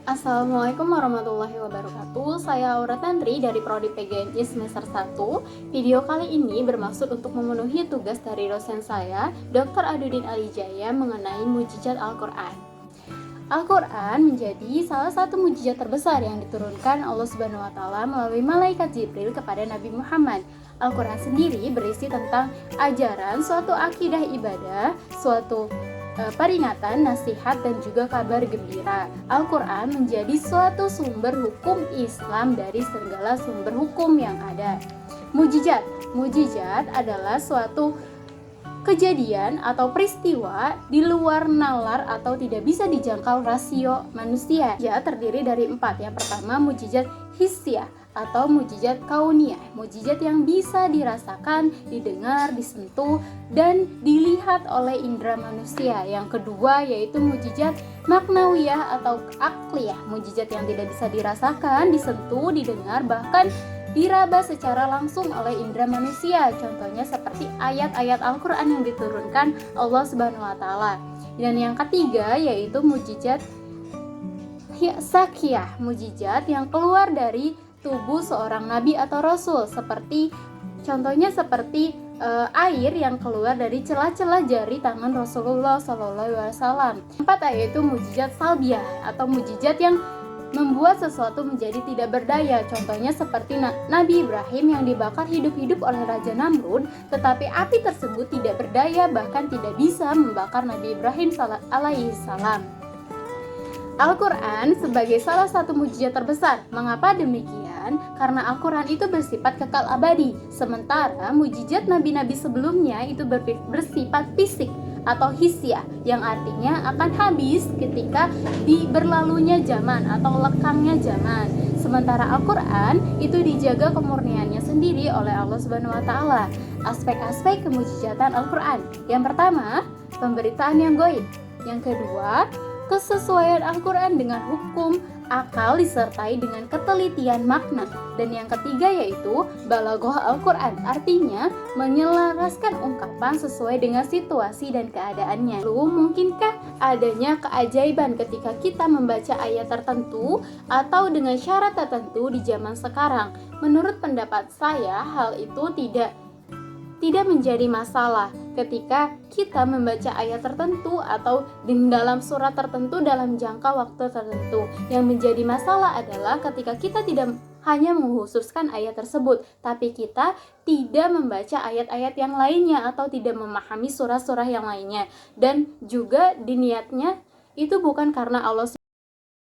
Assalamualaikum warahmatullahi wabarakatuh. Saya Aura Tantri dari Prodi PGMI semester 1. Video kali ini bermaksud untuk memenuhi tugas dari dosen saya, Dr. Adudin Alijaya, mengenai mujizat Al-Quran. Al-Quran menjadi salah satu mujizat terbesar yang diturunkan Allah Subhanahu wa Ta'ala melalui malaikat Jibril kepada Nabi Muhammad. Al-Quran sendiri berisi tentang ajaran, suatu akidah ibadah, suatu peringatan, nasihat, dan juga kabar gembira. Al-Quran menjadi suatu sumber hukum Islam dari segala sumber hukum yang ada. Mujizat adalah suatu kejadian atau peristiwa di luar nalar atau tidak bisa dijangkau rasio manusia. Ya, terdiri dari 4. Yang pertama, mujizat hissiyah atau mujizat kauniyah, mujizat yang bisa dirasakan, didengar, disentuh, dan dilihat oleh indera manusia. Yang kedua yaitu mujizat maknawiyah atau akliyah, mujizat yang tidak bisa dirasakan, disentuh, didengar, bahkan diraba secara langsung oleh indera manusia. Contohnya seperti ayat-ayat Al-Quran yang diturunkan Allah Subhanahu wa Ta'ala. Dan yang ketiga yaitu mujizat sakiyah, mujizat yang keluar dari tubuh seorang nabi atau rasul, contohnya seperti air yang keluar dari celah-celah jari tangan Rasulullah SAW. 4 yaitu mujizat salbiah atau mujizat yang membuat sesuatu menjadi tidak berdaya. Contohnya seperti Nabi Ibrahim yang dibakar hidup-hidup oleh Raja Namrud, tetapi api tersebut tidak berdaya, bahkan tidak bisa membakar Nabi Ibrahim alaihissalam. Al-Quran sebagai salah satu mujizat terbesar. Mengapa demikian? Karena Al-Quran itu bersifat kekal abadi, sementara mujizat nabi-nabi sebelumnya itu bersifat fisik atau hissiyah, yang artinya akan habis ketika berlalunya zaman atau lekangnya zaman. Sementara Al-Quran itu dijaga kemurniannya sendiri oleh Allah Subhanahu wa Ta'ala. Aspek-aspek kemujizatan Al-Quran. Yang pertama, pemberitaan yang gaib. Yang kedua, kesesuaian Al-Quran dengan hukum, akal disertai dengan ketelitian makna. Dan yang ketiga yaitu balaghah Al-Quran, artinya menyelaraskan ungkapan sesuai dengan situasi dan keadaannya. Lalu, mungkinkah adanya keajaiban ketika kita membaca ayat tertentu atau dengan syarat tertentu di zaman sekarang? Menurut pendapat saya, hal itu tidak menjadi masalah ketika kita membaca ayat tertentu atau di dalam surat tertentu dalam jangka waktu tertentu. Yang menjadi masalah adalah ketika kita tidak hanya mengkhususkan ayat tersebut, tapi kita tidak membaca ayat-ayat yang lainnya atau tidak memahami surah-surah yang lainnya. Dan juga diniatnya itu bukan karena Allah